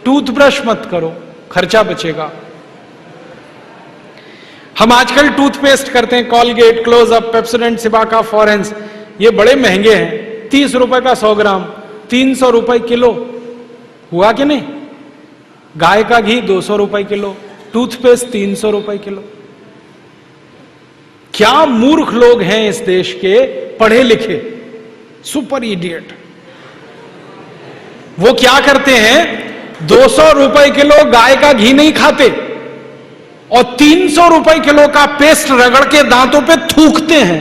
Toothbrush मत करो, खर्चा बचेगा। हम आजकल टूथपेस्ट करते हैं, कॉलगेट, क्लोजअप, पेप्सोडेंट, सिबाका, फॉरेंस, ये बड़े महंगे हैं। 30 रुपए का 100 ग्राम, 300 रुपए किलो, हुआ कि नहीं? गाय का घी 200 रुपए किलो, टूथपेस्ट 300 रुपए किलो। क्या मूर्ख लोग हैं इस देश के, पढ़े लिखे, सुपर इडियट। वो क्या करते हैं, 200 रुपए किलो गाय का घी नहीं खाते और 300 रुपए किलो का पेस्ट रगड़ के दांतों पे थूकते हैं।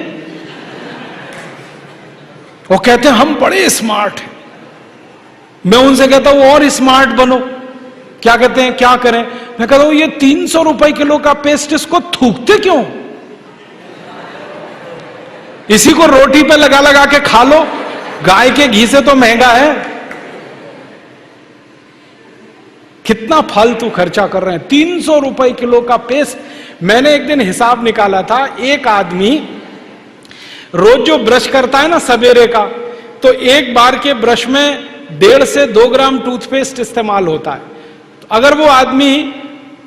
वो कहते हैं हम बड़े स्मार्ट हैं। मैं उनसे कहता हूं और स्मार्ट बनो। क्या कहते हैं, क्या करें? मैं कहता हूं ये 300 रुपए किलो का पेस्ट, इसको थूकते क्यों? इसी को रोटी पे लगा लगा के खा लो, गाय के घी से तो महंगा है। कितना फालतू खर्चा कर रहे हैं। 300 रुपए किलो का पेस्ट। मैंने एक दिन हिसाब निकाला था, एक आदमी रोज जो ब्रश करता है ना सवेरे का, तो एक बार के ब्रश में 1.5 से 2 ग्राम टूथपेस्ट इस्तेमाल होता है। तो अगर वो आदमी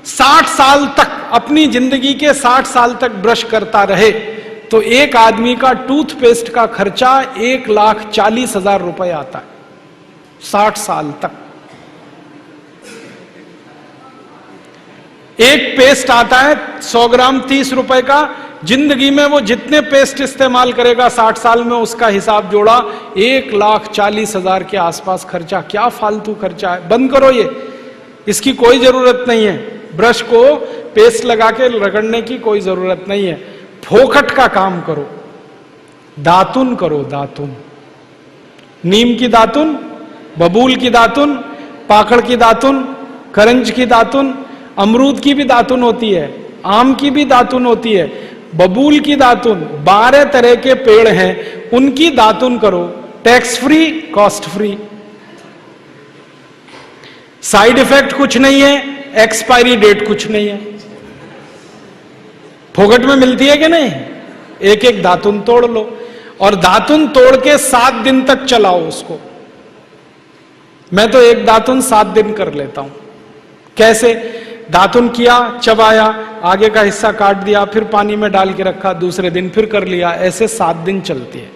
60 साल तक, अपनी जिंदगी के 60 साल तक ब्रश करता रहे, तो एक आदमी का टूथपेस्ट का खर्चा 1,40,000 रुपए आता है 60 साल तक। एक पेस्ट आता है 100 ग्राम 30 रुपए का। जिंदगी में वो जितने पेस्ट इस्तेमाल करेगा 60 साल में, उसका हिसाब जोड़ा 1,40,000 के आसपास खर्चा। क्या फालतू खर्चा है, बंद करो ये, इसकी कोई जरूरत नहीं है। ब्रश को पेस्ट लगा के रगड़ने की कोई जरूरत नहीं है। फोकट का काम करो, दातुन करो, दातुन, नीम की दातुन, बबूल की दातुन, पाकड़ की दातुन, करंज की दातुन, अमरूद की भी दातुन होती है, आम की भी दातुन होती है, बबूल की दातुन, 12 तरह के पेड़ हैं, उनकी दातुन करो। Tax free, cost free, side effect कुछ नहीं है, एक्सपायरी डेट कुछ नहीं है। फोकट में मिलती है कि नहीं? एक एक दातुन तोड़ लो और दातुन तोड़ के 7 दिन तक चलाओ उसको। मैं तो एक दातुन 7 दिन कर लेता हूं। कैसे? दातुन किया, चबाया, आगे का हिस्सा काट दिया, फिर पानी में डाल के रखा, दूसरे दिन फिर कर लिया, ऐसे 7 दिन चलती है।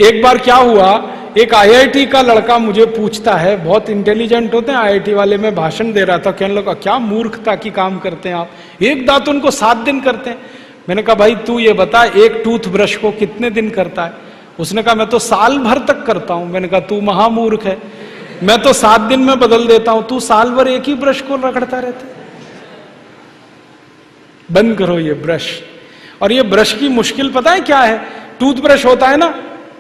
एक बार क्या हुआ, एक आईआईटी का लड़का मुझे पूछता है, बहुत इंटेलिजेंट होते हैं आईआईटी वाले, मैं भाषण दे रहा था, कहने लगा क्या मूर्खता की काम करते हैं आप, एक दातुन को 7 दिन करते हैं। मैंने कहा भाई तू ये बता, एक टूथब्रश को कितने दिन करता है? उसने कहा मैं तो साल भर तक करता हूं। मैंने कहा तू महामूर्ख है, मैं तो 7 दिन में बदल देता हूं, तू साल भर एक ही ब्रश को रगड़ता रहता है। बंद करो ये ब्रश। और ये ब्रश की मुश्किल पता है क्या है? टूथब्रश होता है ना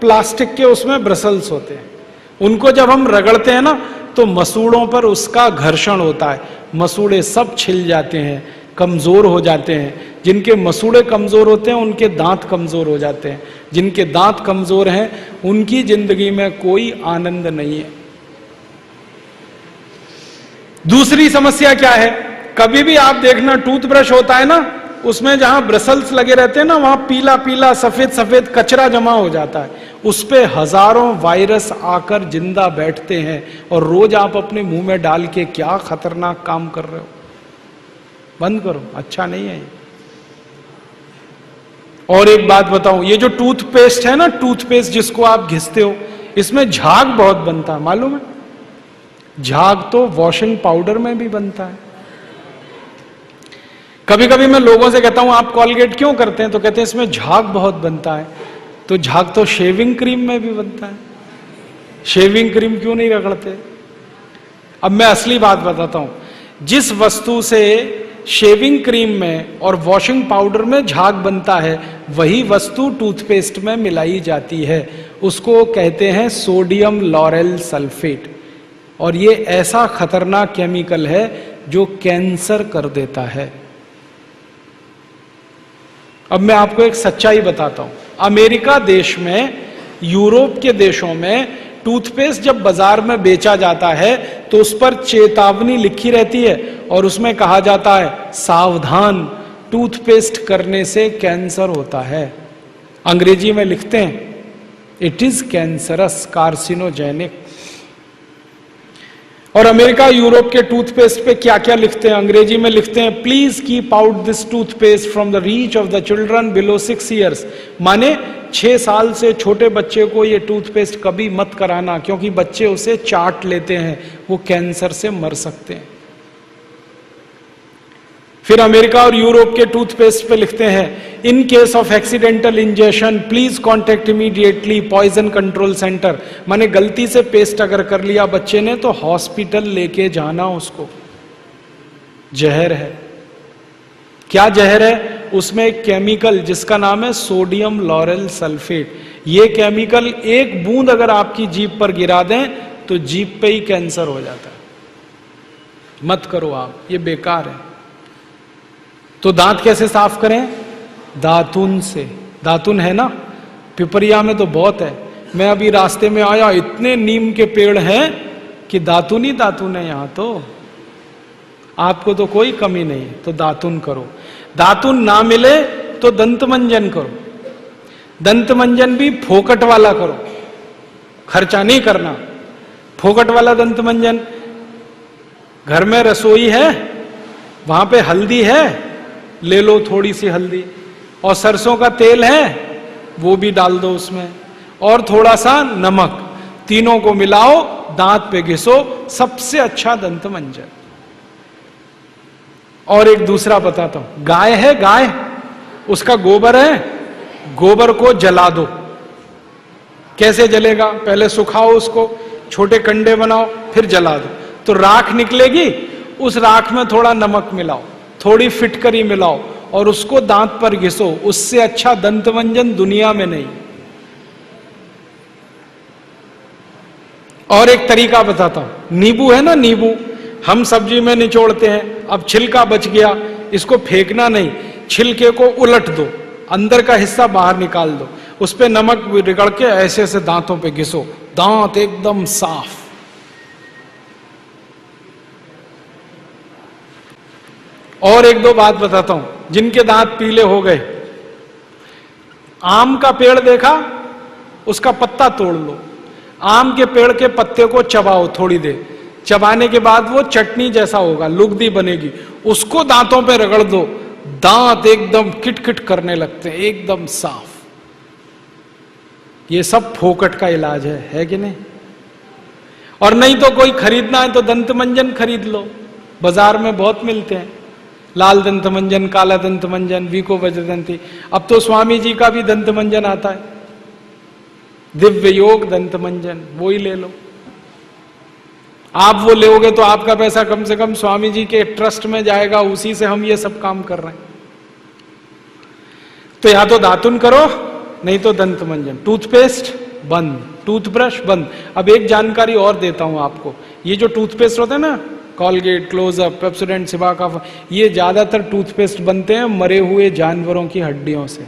प्लास्टिक के, उसमें ब्रसल्स होते हैं, उनको जब हम रगड़ते हैं ना तो मसूड़ों पर उसका घर्षण होता है, मसूड़े सब छिल जाते हैं, कमजोर हो जाते हैं। जिनके मसूड़े कमजोर होते हैं उनके दांत कमजोर हो जाते हैं, जिनके दांत कमजोर हैं उनकी जिंदगी में कोई आनंद नहीं है। दूसरी समस्या क्या है? कभी भी आप देखना टूथब्रश होता है ना, उसमें जहां ब्रसल्स लगे रहते हैं ना, वहां पीला पीला सफेद सफेद कचरा जमा हो जाता है, उस पे हजारों वायरस आकर जिंदा बैठते हैं और रोज आप अपने मुंह में डाल के क्या खतरनाक काम कर रहे हो। बंद करो, अच्छा नहीं है ये। और एक बात बताऊं, ये जो टूथपेस्ट है ना, टूथपेस्ट जिसको आप घिसते हो, इसमें झाग बहुत बनता है, मालूम है? झाग तो वॉशिंग पाउडर में भी बनता है। कभी कभी मैं लोगों से कहता हूं आप कॉलगेट क्यों करते हैं, तो कहते हैं इसमें झाग बहुत बनता है। तो झाग तो शेविंग क्रीम में भी बनता है, शेविंग क्रीम क्यों नहीं रगड़ते? अब मैं असली बात बताता हूं, जिस वस्तु से शेविंग क्रीम में और वॉशिंग पाउडर में झाग बनता है, वही वस्तु टूथपेस्ट में मिलाई जाती है, उसको कहते हैं सोडियम लॉरेल सल्फेट। और ये ऐसा खतरनाक केमिकल है जो कैंसर कर देता है। अब मैं आपको एक सच्चाई बताता हूं, अमेरिका देश में, यूरोप के देशों में टूथपेस्ट जब बाजार में बेचा जाता है तो उस पर चेतावनी लिखी रहती है और उसमें कहा जाता है सावधान, टूथपेस्ट करने से कैंसर होता है। अंग्रेजी में लिखते हैं इट इज कैंसरस, कार्सिनोजेनिक। और अमेरिका यूरोप के टूथपेस्ट पे क्या क्या लिखते हैं, अंग्रेजी में लिखते हैं, please keep out this toothpaste from the reach of the children below 6 years. माने 6 साल से छोटे बच्चे को ये टूथपेस्ट कभी मत कराना, क्योंकि बच्चे उसे चाट लेते हैं, वो कैंसर से मर सकते हैं। फिर अमेरिका और यूरोप के टूथपेस्ट पे लिखते हैं, in case of accidental injection please contact immediately poison control centre. माने गलती से पेस्ट अगर कर लिया बच्चे ने तो हॉस्पिटल लेके जाना उसको। जहर है। क्या जहर है? उसमें एक केमिकल जिसका नाम है सोडियम लॉरेल सल्फेट। ये केमिकल एक बूंद अगर आपकी जीभ पर गिरा दें तो जीभ पे ही कैंसर हो जाता है। मत करो आप, ये बेकार है। तो दांत कैसे साफ करें? दातुन से। दातुन है ना, पिपरिया में तो बहुत है। मैं अभी रास्ते में आया, इतने नीम के पेड़ हैं कि दातुन ही दातुन है यहां। तो आपको तो कोई कमी नहीं, तो दातुन करो। दातुन ना मिले तो दंत मंजन करो। दंत मंजन भी फोकट वाला करो, खर्चा नहीं करना। फोकट वाला दंत मंजन, घर में रसोई है, वहां पे हल्दी है, ले लो थोड़ी सी हल्दी, और सरसों का तेल है वो भी डाल दो उसमें, और थोड़ा सा नमक, तीनों को मिलाओ, दांत पे घिसो, सबसे अच्छा दंत मंजन। और एक दूसरा बताता हूं, गाय है, गाय, उसका गोबर है, गोबर को जला दो। कैसे जलेगा? पहले सुखाओ उसको, छोटे कंडे बनाओ, फिर जला दो, तो राख निकलेगी। उस राख में थोड़ा नमक मिलाओ, थोड़ी फिटकरी मिलाओ, और उसको दांत पर घिसो। उससे अच्छा दंत मंजन दुनिया में नहीं। और एक तरीका बताता हूं, नींबू है ना, नींबू हम सब्जी में निचोड़ते हैं। अब छिलका बच गया, इसको फेंकना नहीं, छिलके को उलट दो, अंदर का हिस्सा बाहर निकाल दो, उस पे नमक रगड़ के ऐसे ऐसे दांतों पे घिसो, दांत एकदम साफ। और एक दो बात बताता हूं, जिनके दांत पीले हो गए, आम का पेड़ देखा, उसका पत्ता तोड़ लो, आम के पेड़ के पत्ते को चबाओ थोड़ी देर, चबाने के बाद वो चटनी जैसा होगा, लुगदी बनेगी, उसको दांतों पे रगड़ दो, दांत एकदम किटकिट करने लगते हैं, एकदम साफ। ये सब फोकट का इलाज है कि नहीं? और नहीं तो कोई खरीदना है तो दंत मंजन खरीद लो, बाजार में बहुत मिलते हैं, लाल दंत मंजन, काला दंत मंजन, वीको वज्रदंती। अब तो स्वामी जी का भी दंत मंजन आता है, दिव्य योग दंत मंजन, वो ही ले लो। आप वो लोगे तो आपका पैसा कम से कम स्वामी जी के ट्रस्ट में जाएगा, उसी से हम ये सब काम कर रहे हैं। तो या तो दातुन करो, नहीं तो दंत मंजन। टूथपेस्ट बंद, टूथब्रश बंद। अब एक जानकारी और देता हूं आपको, ये जो टूथपेस्ट होता है ना, कॉलगेट, क्लोजअप, पेप्सोडेंट, सिबाका, ये ज्यादातर टूथपेस्ट बनते हैं मरे हुए जानवरों की हड्डियों से।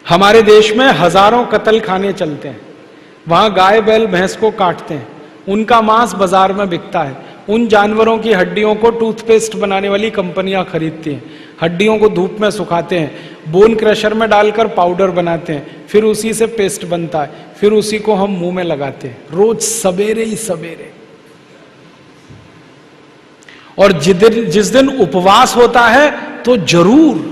हमारे देश में हजारों कत्ल खाने चलते हैं, वहां गाय बैल भैंस को काटते हैं, उनका मांस बाजार में बिकता है, उन जानवरों की हड्डियों को टूथपेस्ट बनाने वाली कंपनियां खरीदती हैं, हड्डियों को धूप में सुखाते हैं, बोन क्रशर में डालकर पाउडर बनाते हैं, फिर उसी से पेस्ट बनता है, फिर उसी को हम मुंह में लगाते हैं रोज सवेरे ही सवेरे। और जिस दिन उपवास होता है तो जरूर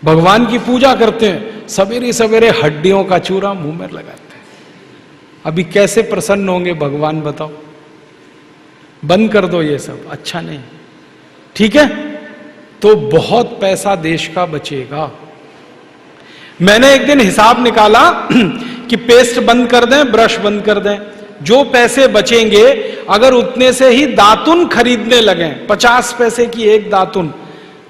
भगवान की पूजा करते हैं, सवेरे सवेरे हड्डियों का चूरा मुंह में लगाते हैं। अभी कैसे प्रसन्न होंगे भगवान बताओ? बंद कर दो ये सब, अच्छा नहीं, ठीक है? तो बहुत पैसा देश का बचेगा। मैंने एक दिन हिसाब निकाला कि पेस्ट बंद कर दें, ब्रश बंद कर दें, जो पैसे बचेंगे अगर उतने से ही दातुन खरीदने लगे, 50 पैसे की एक दातुन,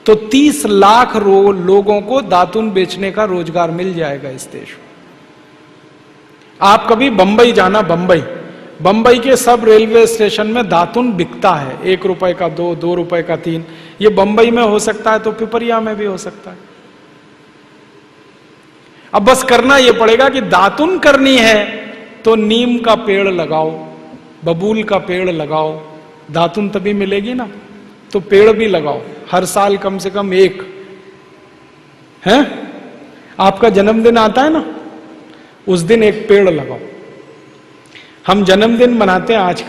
तो 30 लाख लोगों को दातुन बेचने का रोजगार मिल जाएगा इस देश में। आप कभी बंबई जाना, बंबई के सब रेलवे स्टेशन में दातुन बिकता है, 1 रुपए का 2, 2 रुपए का 3। ये बंबई में हो सकता है तो पिपरिया में भी हो सकता है। अब बस करना यह पड़ेगा कि दातुन करनी है तो नीम का पेड़ लगाओ, बबूल का पेड़ लगाओ, दातुन तभी मिलेगी ना। तो पेड़ भी लगाओ, हर साल कम से कम एक। है आपका जन्मदिन आता है ना, उस दिन एक पेड़ लगाओ। हम जन्मदिन मनाते हैं आज